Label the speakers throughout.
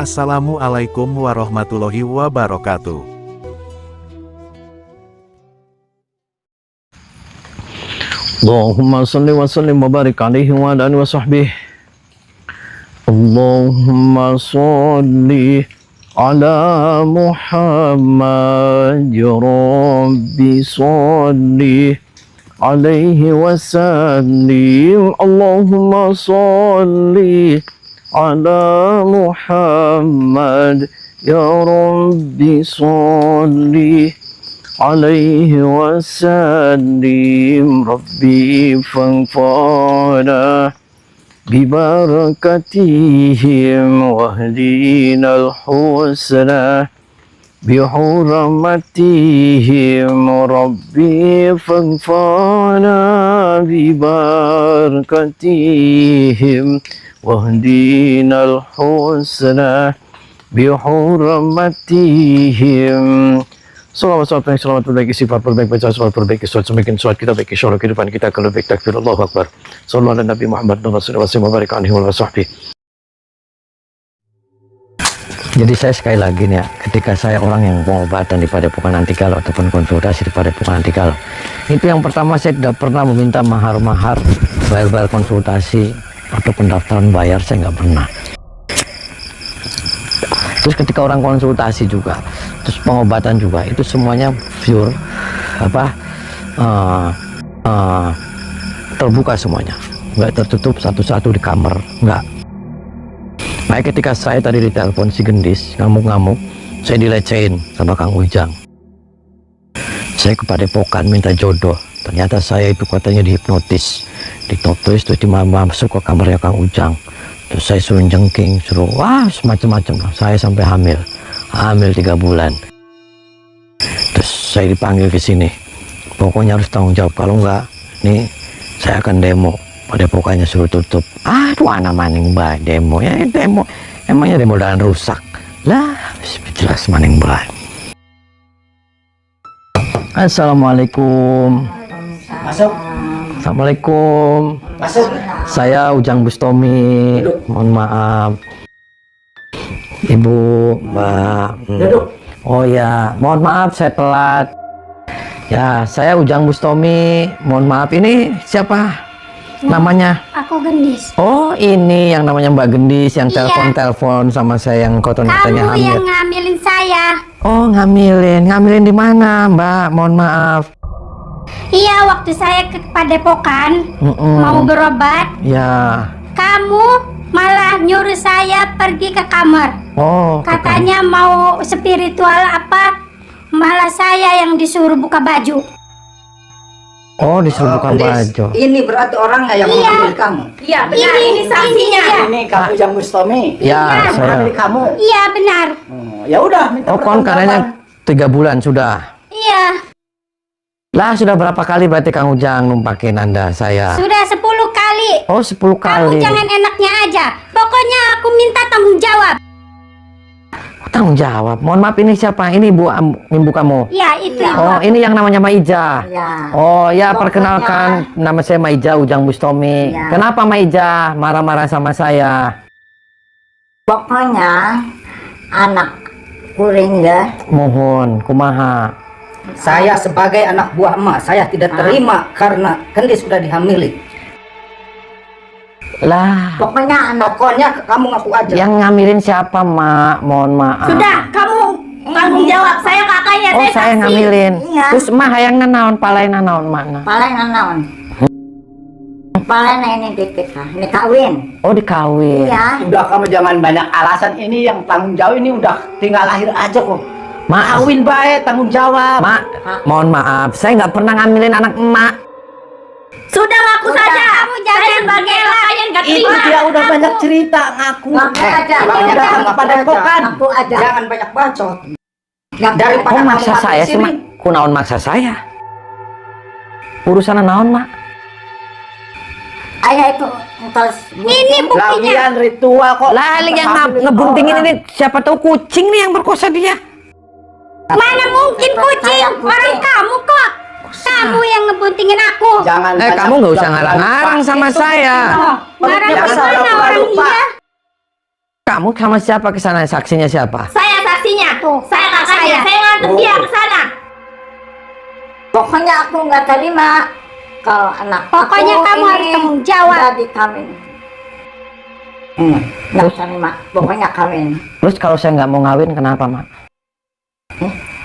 Speaker 1: Assalamualaikum warahmatullahi wabarakatuh.
Speaker 2: Allahumma salli wa sallim wa barik alaihi wa ala alihi wa sahbihi. Allahumma salli ala Muhammad ya Rabbi salli alaihi wa sallim. Allahumma salli ala Muhammad ya Rabbi salli alaihi wasallim. Rabbi fanfa'na bibarakatihim wahdina al-husna bihurmatihim. Rabbi fanfa'na bibarakatihim wahdina al-husna bihurmatihim. Salawat yang selamat perbaiki sifat perbaik, baca salawat perbaiki suat semakin suat kita baiki syurga kehidupan kita kalau baik takbir Allahu Akbar. Sallallahu ala Nabi Muhammad Rasulullah wa barik alaihi wa sahbihi. Jadi saya sekali lagi nih ya, ketika saya orang yang pengobatan di Padepokan Antigalau ataupun konsultasi di Padepokan Antigalau, itu yang pertama saya tidak pernah meminta mahar-mahar, bayar-bayar konsultasi atau pendaftaran bayar, saya nggak pernah. Terus ketika orang konsultasi juga, terus pengobatan juga, itu semuanya pure terbuka semuanya, nggak tertutup satu-satu di kamar, nggak. Baik ketika saya tadi ditelepon si gendis ngamuk-ngamuk, saya dilecehin sama Kang Ujang. Saya ke Padepokan minta jodoh, ternyata saya itu katanya dihipnotis, ditotois, terus masuk ke kamarnya Kang Ujang. Terus saya suruh jengking, suruh semacam-macam. Saya sampai hamil 3 bulan. Terus saya dipanggil ke sini, pokoknya harus tanggung jawab, kalau enggak nih saya akan demo. Padepokannya suruh tutup. Aduh, anak maning bae demo ya, demo emangnya demo dan rusak lah, jelas maning bae. Assalamualaikum.
Speaker 3: Masuk.
Speaker 2: Assalamualaikum.
Speaker 3: Masuk.
Speaker 2: Saya Ujang Bustami. Mohon maaf. Ibu, Mbak.
Speaker 3: Duduk.
Speaker 2: Oh ya, mohon maaf saya telat. Ya, saya Ujang Bustami. Mohon maaf, ini siapa namanya?
Speaker 4: Aku Gendis.
Speaker 2: Oh, ini yang namanya Mbak Gendis yang telepon-telepon sama saya yang katanya
Speaker 4: Kamu
Speaker 2: hamil.
Speaker 4: yang ngambilin saya.
Speaker 2: Oh, ngambilin di mana, Mbak? Mohon maaf.
Speaker 4: Iya, waktu saya ke Padepokan mau berobat,
Speaker 2: Ya.
Speaker 4: kamu malah nyuruh saya pergi ke kamar.
Speaker 2: Oh,
Speaker 4: Katanya mau spiritual apa, malah saya yang disuruh buka baju.
Speaker 2: Oh, disuruh buka baju.
Speaker 3: Ini berarti orangnya yang mengambil kamu.
Speaker 4: Iya, benar. Ini saksinya.
Speaker 3: Ini kamu Ujang Bustami.
Speaker 2: Ya, saya.
Speaker 3: Mengambil kamu.
Speaker 4: Iya, benar.
Speaker 3: Ya udah, minta
Speaker 2: Oh, kon katanya
Speaker 3: pertanggungjawaban.
Speaker 2: 3 bulan sudah.
Speaker 4: Iya,
Speaker 2: Lah, sudah berapa kali berarti Kang Ujang numpakin Anda saya?
Speaker 4: sudah 10 kali.
Speaker 2: Oh, 10
Speaker 4: Kamu
Speaker 2: kali.
Speaker 4: jangan enaknya aja. Pokoknya aku minta tanggung jawab.
Speaker 2: Oh, tanggung jawab. Mohon maaf, ini siapa? Ini ibu kamu.
Speaker 4: Iya, itu ibu.
Speaker 2: Oh, ini yang namanya Maija.
Speaker 3: Ya.
Speaker 2: Oh ya,
Speaker 3: Pokoknya-
Speaker 2: perkenalkan, nama saya Maija Ujang Bustami.
Speaker 3: Ya.
Speaker 2: Kenapa Maija marah-marah sama saya?
Speaker 5: Pokoknya anak kuring ya,
Speaker 2: Mohon, kumaha.
Speaker 3: Saya sebagai anak buah emak, saya tidak terima karena Gendis sudah dihamili.
Speaker 2: Lah,
Speaker 5: pokoknya anak
Speaker 3: Pokoknya kamu ngaku aja.
Speaker 2: yang ngambilin siapa, Mak? Mohon maaf.
Speaker 4: Sudah, kamu tanggung jawab. Saya kakaknya,
Speaker 2: Oh, saya
Speaker 4: saksi.
Speaker 2: ngambilin.
Speaker 5: Iya.
Speaker 2: Terus Mak hayang naon, palaina naon, Mak?
Speaker 5: paling naon. Paling ini dikit lah, ini kawin.
Speaker 2: Oh, dikawin.
Speaker 5: Iya,
Speaker 3: Udah kamu jangan banyak alasan, ini yang tanggung jawab ini udah tinggal lahir aja kok.
Speaker 2: Mak,
Speaker 3: Kawin baik, tanggung jawab.
Speaker 2: Mak, mohon maaf, saya nggak pernah ngambilin anak emak.
Speaker 4: Sudah ngaku
Speaker 5: Udah.
Speaker 4: saja. Kamu jangan sebagai yang nggak
Speaker 3: Itu
Speaker 4: terima.
Speaker 3: dia udah banyak cerita ngaku.
Speaker 5: Ngaku aja,
Speaker 3: banyak
Speaker 5: ngaku
Speaker 3: kamu
Speaker 5: aja,
Speaker 3: Padepokan.
Speaker 5: ngaku aja.
Speaker 3: Jangan banyak bacot.
Speaker 5: Ngaku
Speaker 3: Daripada
Speaker 2: Oh,
Speaker 3: kamu
Speaker 2: maksa
Speaker 3: ngaku
Speaker 2: saya sih,
Speaker 3: sini.
Speaker 2: Mak. Kunaon maksa saya? Urusan naon, Mak?
Speaker 5: ayah itu terus
Speaker 4: Ini buktinya.
Speaker 3: Lagian ritual kok.
Speaker 2: Laling yang ngebuntingin ini, siapa tahu kucing nih yang berkosa dia.
Speaker 4: Mana mungkin kucing? Orang kamu kok. Kamu yang ngebuntingin aku.
Speaker 3: Jangan
Speaker 2: Kamu nggak usah ngarang-ngarang sama saya.
Speaker 4: Ngarang
Speaker 3: Biasa
Speaker 4: gimana
Speaker 3: lupa.
Speaker 4: orang iya?
Speaker 2: Kamu sama siapa ke sana? Saksinya siapa?
Speaker 4: Saya saksinya. Saya kakaknya. Saya nganter dia ke sana.
Speaker 5: Pokoknya aku nggak terima kalau anak
Speaker 4: Pokoknya
Speaker 5: aku
Speaker 4: kamu
Speaker 5: ini
Speaker 4: harus tanggung jawab.
Speaker 5: jadi kawin. Nggak terima. Pokoknya kawin.
Speaker 2: Terus kalau saya nggak mau ngawin, kenapa, Mak?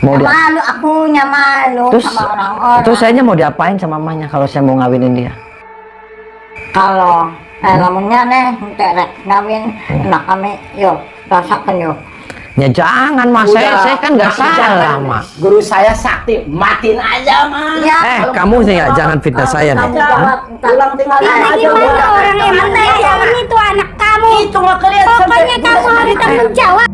Speaker 2: Mau dia?
Speaker 5: Malu, akunya malu
Speaker 2: Terus,
Speaker 5: sama orang-orang.
Speaker 2: terus sayanya mau diapain sama mamanya kalau saya mau ngawinin dia?
Speaker 5: Kalau lamunnya nih rek ngawin anak kami, yuk rasakan yuk.
Speaker 2: Ya jangan, Mas. Saya kan nggak salah, Mak.
Speaker 6: Guru saya sakti, matiin aja, Mas.
Speaker 2: Kamu sih jangan fitnah saya nih.
Speaker 6: Pulang tinggal
Speaker 4: Ini gimana orang yang menyayangi itu anak kamu?
Speaker 6: Itu nggak kelihatan.
Speaker 4: Pokoknya kamu harus tanggung jawab.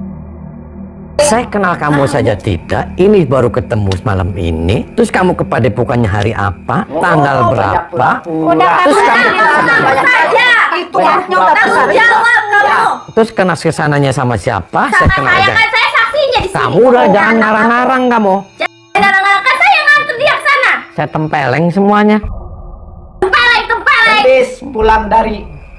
Speaker 2: Saya kenal kamu saja tidak. Ini baru ketemu malam ini. Terus kamu ke Padepokannya hari apa? Tanggal berapa?
Speaker 4: Udah
Speaker 2: Terus
Speaker 4: kamu
Speaker 2: kamu-
Speaker 4: saja.
Speaker 6: Itu harusnya udah
Speaker 4: Tanggung jawab kamu.
Speaker 2: Terus kena kesananya sama siapa?
Speaker 4: Sama
Speaker 2: kenal
Speaker 4: saya
Speaker 2: aja.
Speaker 4: kan saya saksinya di sini.
Speaker 2: Kamu udah jangan ngarang-ngarang kamu.
Speaker 4: Jangan kan saya nganter dia ke sana.
Speaker 2: Saya tempeleng semuanya.
Speaker 4: Tempeleng.
Speaker 6: Habis pulang dari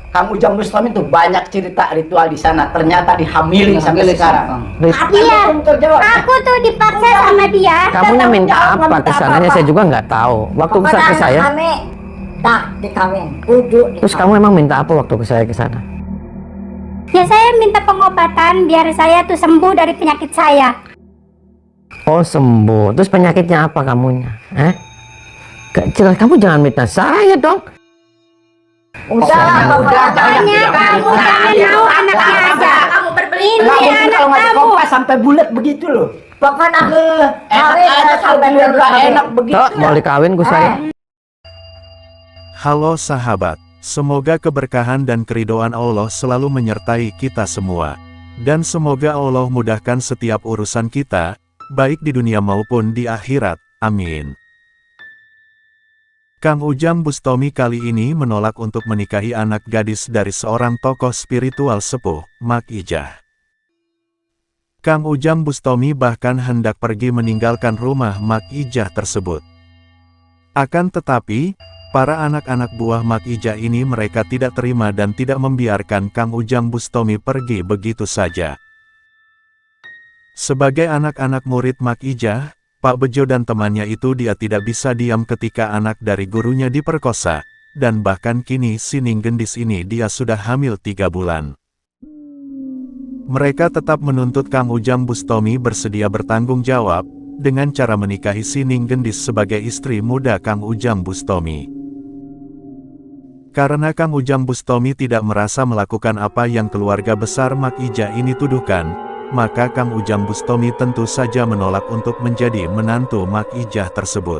Speaker 6: Kang Ujang Bustami tuh banyak cerita ritual di sana. Ternyata dihamilin sampai sekarang.
Speaker 4: Iya.
Speaker 6: Belum terjawab.
Speaker 4: Aku tuh dipaksa sama dia.
Speaker 2: Kamunya minta apa kesananya? Saya juga nggak tahu. Waktu ke
Speaker 5: Pokoknya
Speaker 2: saya.
Speaker 5: anak kami tak dikawin. Kudu
Speaker 2: Terus kamu emang minta apa waktu ke saya ke sana?
Speaker 4: Ya saya minta pengobatan biar saya tuh sembuh dari penyakit saya.
Speaker 2: Oh, sembuh. Terus penyakitnya apa kamunya? Gak jelas. Kamu jangan minta saya dong.
Speaker 5: Udah,
Speaker 4: Pokoknya kamu jangan mau anaknya aja. Kamu berbeli ini
Speaker 6: Nggak mungkin
Speaker 4: anak
Speaker 6: kalau nggak
Speaker 4: kamu.
Speaker 6: dikompas sampai bulat begitu loh.
Speaker 5: Pokoknya
Speaker 6: Enak aja sampai nggak enak begitu.
Speaker 2: Tok, mau dikawin ku saya.
Speaker 1: Halo sahabat, semoga keberkahan dan keridoan Allah selalu menyertai kita semua. Dan semoga Allah mudahkan setiap urusan kita, baik di dunia maupun di akhirat. Amin. Kang Ujang Bustami kali ini menolak untuk menikahi anak gadis dari seorang tokoh spiritual sepuh, Mak Ijah. Kang Ujang Bustami bahkan hendak pergi meninggalkan rumah Mak Ijah tersebut. Akan tetapi, para anak-anak buah Mak Ijah ini mereka tidak terima dan tidak membiarkan Kang Ujang Bustami pergi begitu saja. Sebagai anak-anak murid Mak Ijah, Pak Bejo dan temannya itu dia tidak bisa diam ketika anak dari gurunya diperkosa, dan bahkan kini si Ning Gendis ini dia sudah hamil 3 bulan. Mereka tetap menuntut Kang Ujang Bustami bersedia bertanggung jawab, dengan cara menikahi si Ning Gendis sebagai istri muda Kang Ujang Bustami. Karena Kang Ujang Bustami tidak merasa melakukan apa yang keluarga besar Mak Ijah ini tuduhkan, maka Kang Ujang Bustami tentu saja menolak untuk menjadi menantu Mak Ijah tersebut.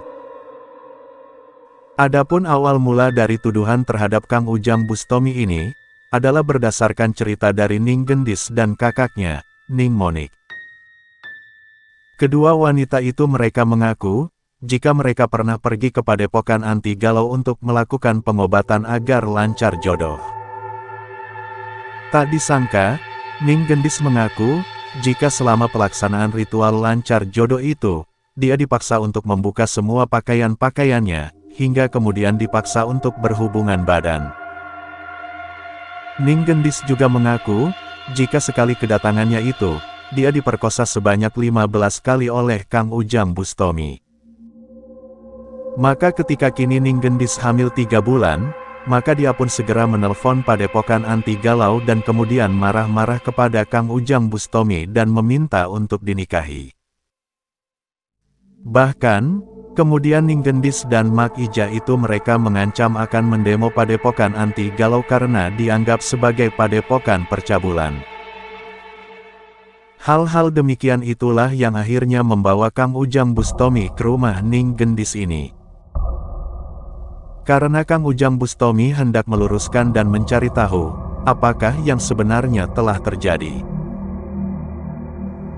Speaker 1: Adapun awal mula dari tuduhan terhadap Kang Ujang Bustami ini, adalah berdasarkan cerita dari Ning Gendis dan kakaknya, Ning Monik. Kedua wanita itu mereka mengaku, jika mereka pernah pergi ke Padepokan Anti Galau untuk melakukan pengobatan agar lancar jodoh. Tak disangka, Ning Gendis mengaku, jika selama pelaksanaan ritual lancar jodoh itu, dia dipaksa untuk membuka semua pakaian-pakaiannya, hingga kemudian dipaksa untuk berhubungan badan. Ning Gendis juga mengaku, jika sekali kedatangannya itu, dia diperkosa sebanyak 15 kali oleh Kang Ujang Bustami. Maka ketika kini Ning Gendis hamil 3 bulan, maka dia pun segera menelpon Padepokan Anti Galau dan kemudian marah-marah kepada Kang Ujang Bustami dan meminta untuk dinikahi. Bahkan, kemudian Ning Gendis dan Mak Ijah itu mereka mengancam akan mendemo Padepokan Anti Galau karena dianggap sebagai padepokan percabulan. Hal-hal demikian itulah yang akhirnya membawa Kang Ujang Bustami ke rumah Ning Gendis ini. Karena Kang Ujang Bustami hendak meluruskan dan mencari tahu, apakah yang sebenarnya telah terjadi.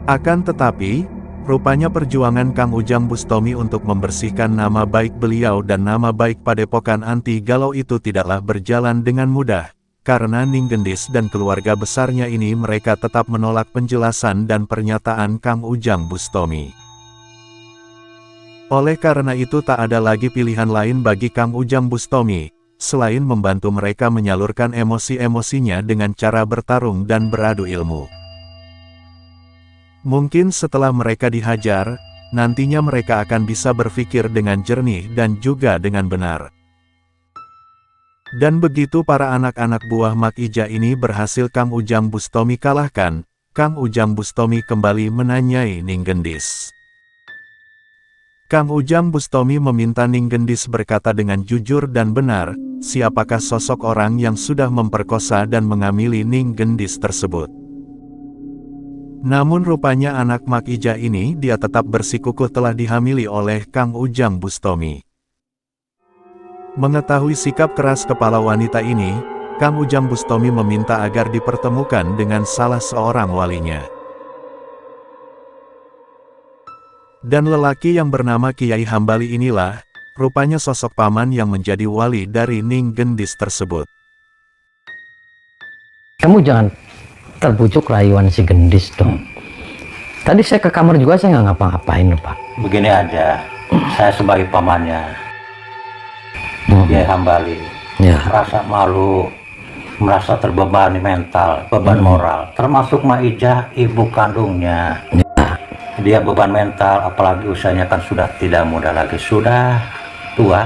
Speaker 1: Akan tetapi, rupanya perjuangan Kang Ujang Bustami untuk membersihkan nama baik beliau dan nama baik Padepokan Anti Galau itu tidaklah berjalan dengan mudah, karena Ning Gendis dan keluarga besarnya ini mereka tetap menolak penjelasan dan pernyataan Kang Ujang Bustami. Oleh karena itu tak ada lagi pilihan lain bagi Kang Ujang Bustami, selain membantu mereka menyalurkan emosi-emosinya dengan cara bertarung dan beradu ilmu. Mungkin setelah mereka dihajar, nantinya mereka akan bisa berpikir dengan jernih dan juga dengan benar. Dan begitu para anak-anak buah Mak Ija ini berhasil Kang Ujang Bustomi kalahkan, Kang Ujang Bustomi kembali menanyai Ning Gendis. Kang Ujang Bustomi meminta Ning Gendis berkata dengan jujur dan benar, siapakah sosok orang yang sudah memperkosa dan mengamili Ning Gendis tersebut. Namun rupanya anak Mak Ija ini dia tetap bersikukuh telah dihamili oleh Kang Ujang Bustomi. Mengetahui sikap keras kepala wanita ini, Kang Ujang Bustomi meminta agar dipertemukan dengan salah seorang walinya. Dan lelaki yang bernama Kiai Hambali inilah, rupanya sosok paman yang menjadi wali dari Ning Gendis tersebut.
Speaker 2: Kamu jangan terbujuk rayuan si Gendis dong. Tadi saya ke kamar juga saya nggak ngapa-ngapain Pak.
Speaker 7: Begini aja, saya sebagai pamannya, Kiai Hambali, merasa malu, merasa terbebani mental, beban moral, termasuk Maijah ibu kandungnya. Dia beban mental, apalagi usianya kan sudah tidak muda lagi, sudah tua.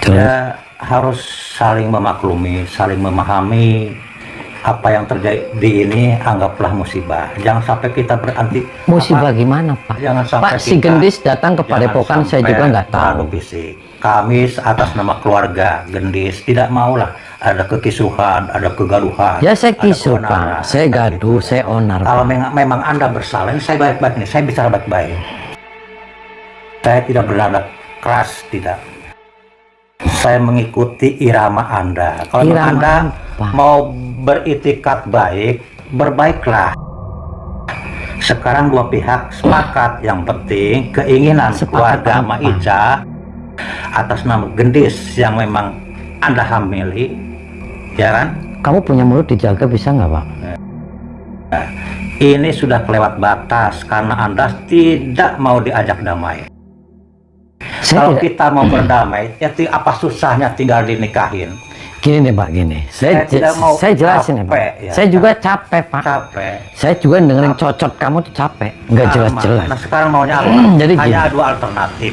Speaker 7: Dia harus saling memaklumi, saling memahami apa yang terjadi ini. Anggaplah musibah. Jangan sampai kita beranti.
Speaker 2: Musibah gimana Pak?
Speaker 7: Jangan sampai
Speaker 2: Pak, si Gendis datang ke Padepokan saya juga nggak tahu.
Speaker 7: Fisik. Kami atas nama keluarga Gendis tidak maulah ada kekisuhan, ada kegaduhan.
Speaker 2: Ya saya kisuh Pak, saya gaduh, saya onar.
Speaker 7: Kalau memang Anda bersalah, ini saya baik-baik nih, saya bicara baik-baik. Saya tidak bernada keras, tidak. Saya mengikuti irama Anda. Kalau Anda mau beritikat baik, berbaiklah. Sekarang dua pihak sepakat, yang penting keinginan keluarga Maijah atas nama Gendis yang memang Anda hamili, ya kan?
Speaker 2: Kamu punya mulut dijaga bisa nggak Pak?
Speaker 7: Nah, ini sudah kelewat batas karena Anda tidak mau diajak damai. Kalau kita mau berdamai, ya apa susahnya tinggal dinikahin.
Speaker 2: Gini nih Pak, gini. Saya jelasin ya Pak.
Speaker 7: Ya,
Speaker 2: saya juga capek Pak.
Speaker 7: Capek.
Speaker 2: Saya juga dengerin cocot kamu tuh capek. Nggak jelas-jelas.
Speaker 7: Nah sekarang maunya apa?
Speaker 2: Jadi
Speaker 7: hanya
Speaker 2: gini.
Speaker 7: dua alternatif.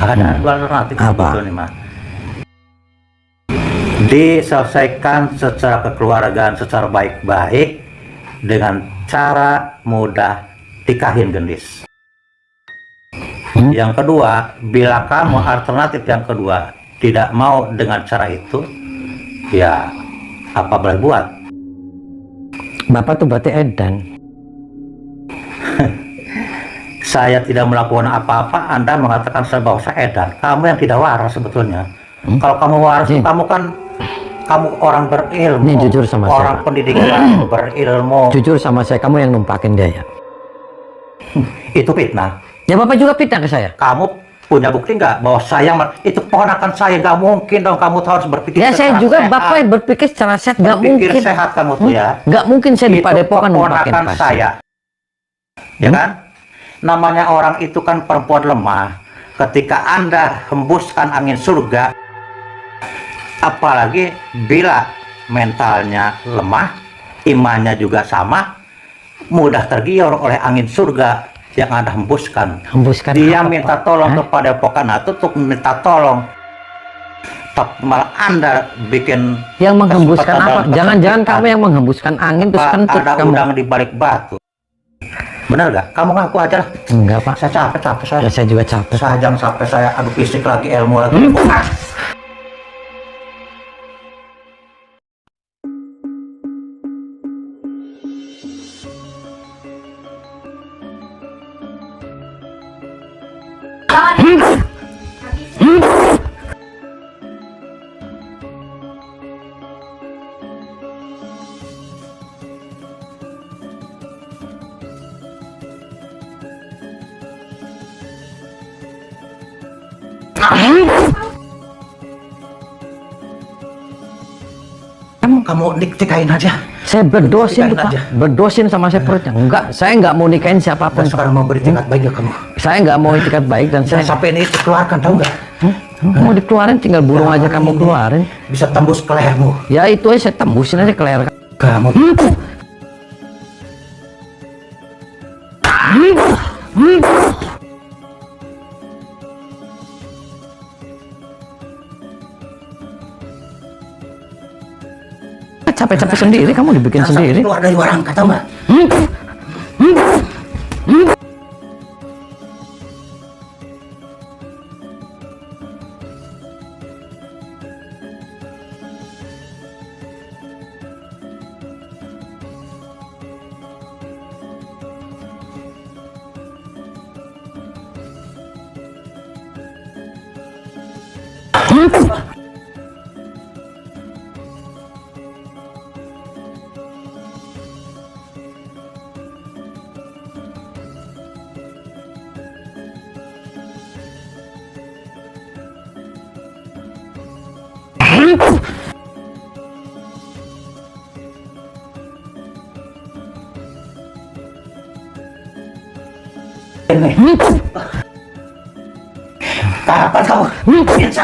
Speaker 7: Ada dua alternatif sebetulnya Mas. Diselesaikan secara kekeluargaan, secara baik-baik dengan cara mudah nikahin Gendis. Yang kedua, bila kamu alternatif yang kedua tidak mau dengan cara itu, ya apa boleh buat?
Speaker 2: Bapak tuh berarti edan.
Speaker 7: Saya tidak melakukan apa-apa, Anda mengatakan saya bahwa saya edan. Kamu yang tidak waras sebetulnya. Kalau kamu waras, kamu kan orang berilmu.
Speaker 2: Ini jujur sama saya,
Speaker 7: orang
Speaker 2: Pak.
Speaker 7: pendidikan berilmu.
Speaker 2: Jujur sama saya, kamu yang numpakin dia ya.
Speaker 7: Itu fitnah.
Speaker 2: Ya Bapak juga fitnah ke saya.
Speaker 7: Kamu punya bukti nggak bahwa saya itu ponakan saya? Nggak mungkin dong, kamu harus berpikir.
Speaker 2: Ya saya juga
Speaker 7: sehat.
Speaker 2: Bapak berpikir secara sehat, nggak
Speaker 7: Berpikir
Speaker 2: mungkin.
Speaker 7: sehat kamu tuh ya.
Speaker 2: Nggak mungkin saya di Padepokan numpakin
Speaker 7: ponakan
Speaker 2: pasien.
Speaker 7: saya. Ya kan? Namanya orang itu kan perempuan lemah. Ketika Anda hembuskan angin surga, apalagi bila mentalnya lemah, imannya juga sama, mudah tergiur oleh angin surga yang Anda hembuskan.
Speaker 2: Hembuskan
Speaker 7: Dia
Speaker 2: apa,
Speaker 7: minta
Speaker 2: Pak?
Speaker 7: tolong kepada Padepokan itu untuk minta tolong. Tapi malah Anda bikin
Speaker 2: Yang menghembuskan
Speaker 7: kesempatan
Speaker 2: apa?
Speaker 7: dalam
Speaker 2: Jangan-jangan
Speaker 7: kesempitan.
Speaker 2: kamu yang menghembuskan angin terus
Speaker 7: Pak,
Speaker 2: kentut
Speaker 7: ada
Speaker 2: kamu.
Speaker 7: udang di balik batu. Benar gak? Kamu ngaku aja lah.
Speaker 2: Enggak Pak.
Speaker 7: Saya capek saya.
Speaker 2: Ya, saya juga capek.
Speaker 7: Saya jangan sampai saya adu fisik lagi, ilmu lagi. Kamu nikahin aja.
Speaker 2: Saya berdosin tuh,
Speaker 7: Nikahin
Speaker 2: Pak.
Speaker 7: aja.
Speaker 2: Berdosin sama saya perutnya. Enggak, saya enggak mau nikahin siapapun.
Speaker 7: Dan sekarang mau beritikat baik gak kamu?
Speaker 2: Saya enggak mau itikat baik dan
Speaker 7: Saya
Speaker 2: saya
Speaker 7: sampai ini dikeluarkan, tahu nggak?
Speaker 2: Mau dikeluarin tinggal burung aja kamu keluarin.
Speaker 7: Bisa tembus ke lehermu.
Speaker 2: Ya itu aja saya tembusin aja ke leher.
Speaker 7: Kamu
Speaker 2: Capek-capek sendiri kamu dibikin
Speaker 7: jangan sampai
Speaker 2: sendiri.
Speaker 7: keluar dari warang kata Mbak. Kapan kamu bisa?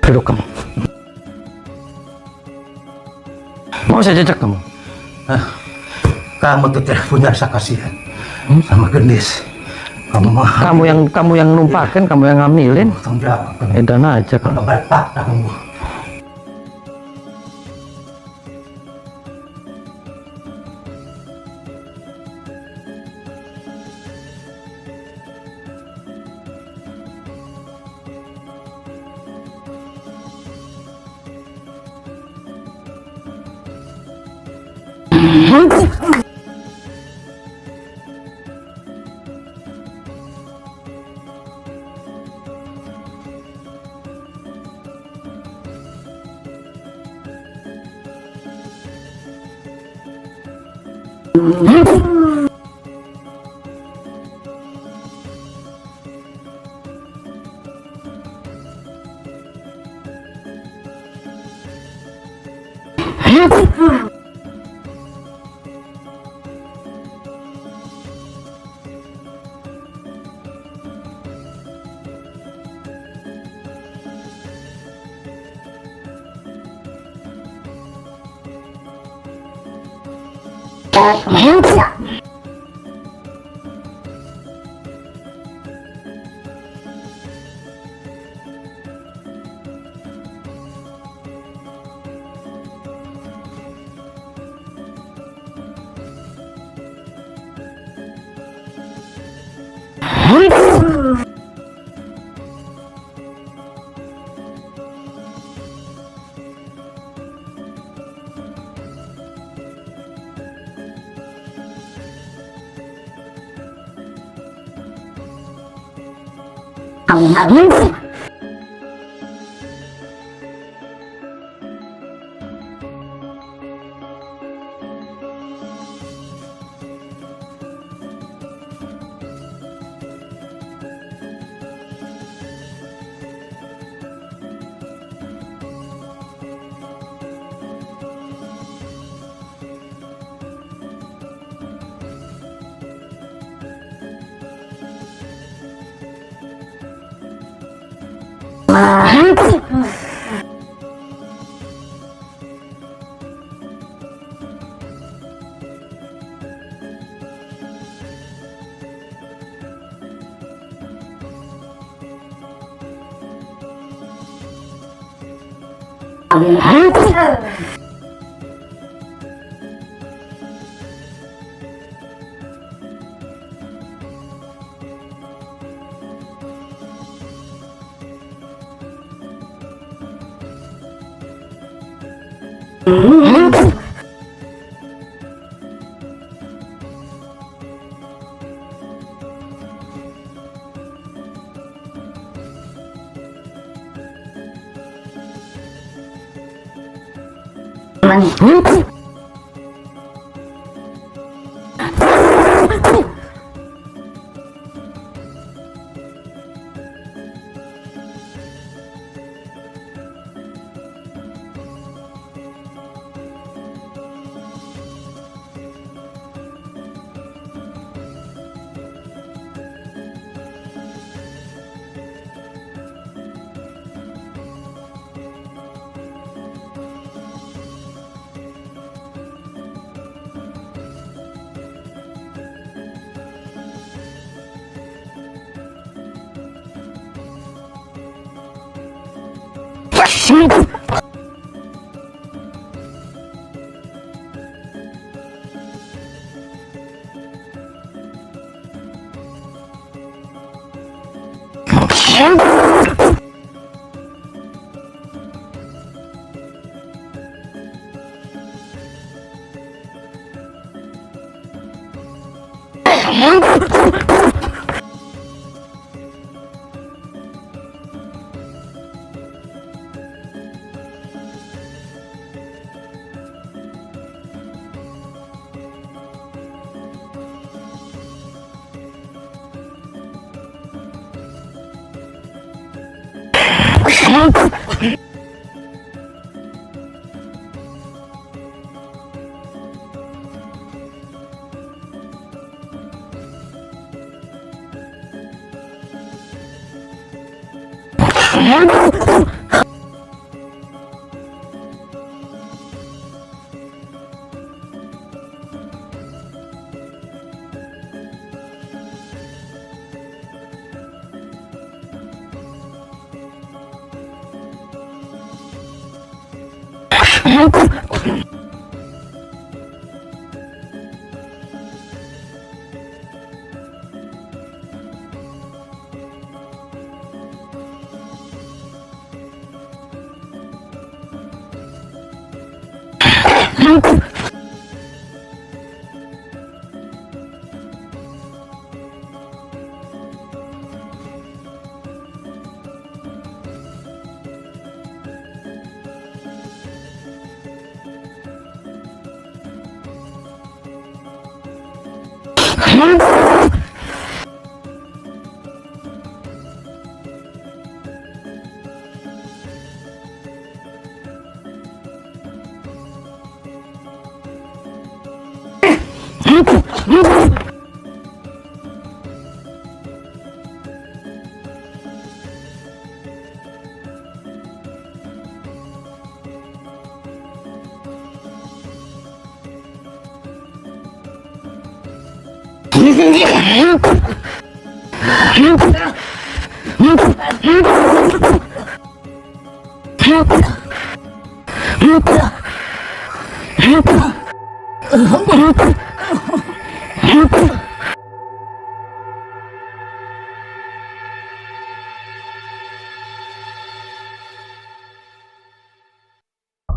Speaker 2: Duduk kamu. Mau saya jejak kamu?
Speaker 7: Kamu tuh tidak punya rasa kasihan sama gendis.
Speaker 2: Kamu yang numpakin, kamu yang ngambilin.
Speaker 7: Tanggung jawab.
Speaker 2: Edan aja kamu.
Speaker 7: Bapak kamu.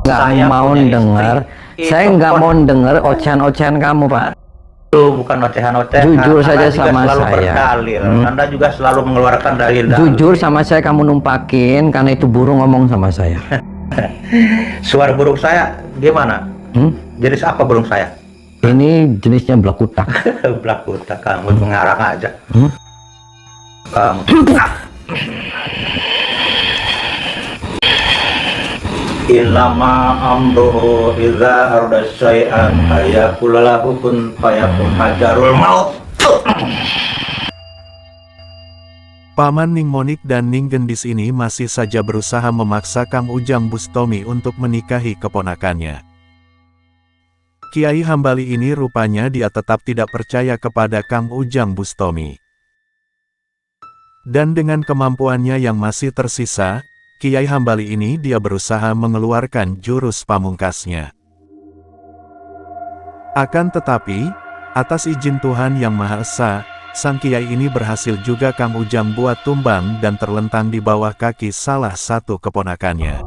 Speaker 2: Nggak mau dengar, saya nggak mau dengar ocehan-ocehan kamu, Pak.
Speaker 7: Itu bukan ocehan-ocehan.
Speaker 2: Jujur saja
Speaker 7: Anda juga
Speaker 2: sama
Speaker 7: selalu
Speaker 2: saya.
Speaker 7: berdalil. Anda juga selalu mengeluarkan dalil-dalil.
Speaker 2: Jujur sama saya, kamu numpakin karena itu burung ngomong sama saya.
Speaker 7: Suara burung saya gimana? Jenis apa burung saya?
Speaker 2: Ini jenisnya belakutak.
Speaker 7: Belakutak, kamu mengarang aja. Kamu. Innama amruhu idza arada syai'an ayaqula lahu kun fayakun hajarul maut.
Speaker 1: Paman Ning Monik dan Ning Gendis ini masih saja berusaha memaksa Kang Ujang Bustomi untuk menikahi keponakannya. Kiai Hambali ini rupanya dia tetap tidak percaya kepada Kang Ujang Bustomi. Dan dengan kemampuannya yang masih tersisa, Kiai Hambali ini dia berusaha mengeluarkan jurus pamungkasnya. Akan tetapi, atas izin Tuhan Yang Maha Esa, sang Kiai ini berhasil juga Kang Ujang buat tumbang dan terlentang di bawah kaki salah satu keponakannya.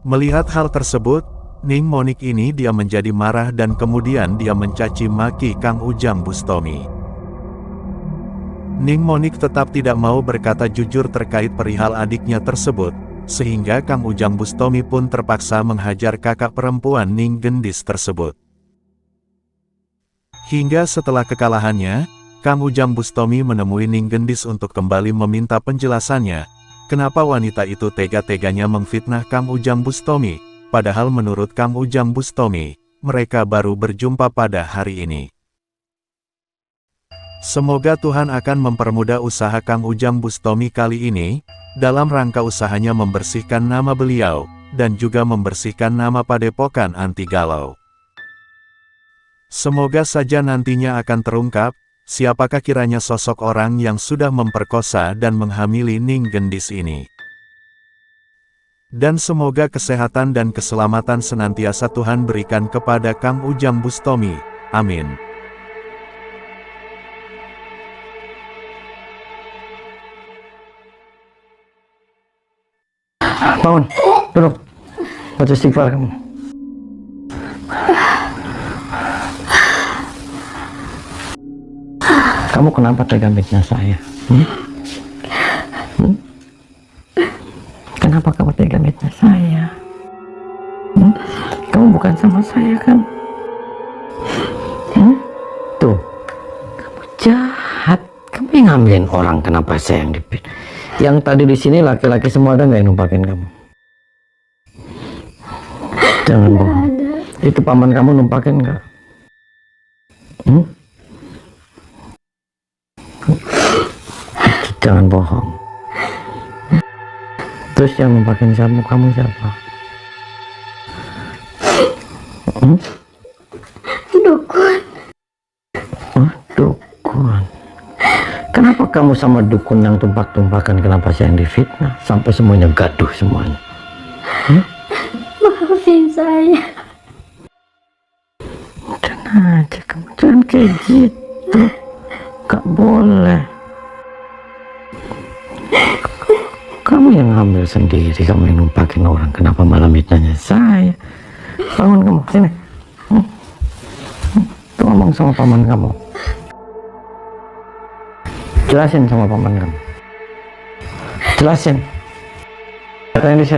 Speaker 1: Melihat hal tersebut, Ning Monik ini dia menjadi marah dan kemudian dia mencaci maki Kang Ujang Bustomi. Ning Monik tetap tidak mau berkata jujur terkait perihal adiknya tersebut, sehingga Kang Ujang Bustomi pun terpaksa menghajar kakak perempuan Ning Gendis tersebut. Hingga setelah kekalahannya, Kang Ujang Bustomi menemui Ning Gendis untuk kembali meminta penjelasannya, kenapa wanita itu tega-teganya memfitnah Kang Ujang Bustomi, padahal menurut Kang Ujang Bustomi, mereka baru berjumpa pada hari ini. Semoga Tuhan akan mempermudah usaha Kang Ujang Bustomi kali ini, dalam rangka usahanya membersihkan nama beliau, dan juga membersihkan nama Padepokan Anti Galau. Semoga saja nantinya akan terungkap, siapakah kiranya sosok orang yang sudah memperkosa dan menghamili Ning Gendis ini. Dan semoga kesehatan dan keselamatan senantiasa Tuhan berikan kepada Kang Ujang Bustomi. Amin.
Speaker 2: Bangun, duduk. Baca istighfar kamu. Kamu kenapa tega fitnah saya? Kenapa kamu tega fitnah saya? Kamu bukan sama saya kan? Tuh, kamu jahat. Kamu yang ngambilin orang, kenapa saya yang dipit? Yang tadi di sini laki-laki semua ada nggak yang numpakin kamu? Jangan bohong. Itu paman kamu numpakin nggak? Jangan bohong. Terus yang numpakin kamu siapa?
Speaker 4: Dukun.
Speaker 2: Oh, dukun. Kenapa kamu sama dukun yang tumpak-tumpakan, kenapa saya yang difitnah? Sampai semuanya gaduh semuanya.
Speaker 4: Maafin saya.
Speaker 2: Jangan aja, kamu jangan kayak gitu. Gak boleh. Kamu yang ngambil sendiri, kamu yang numpakin orang. Kenapa malah fitnahnya saya? Bangun kamu, sini. Tuh ngomong sama paman kamu. Jelasin sama paman kamu. Jelasin. Katanya di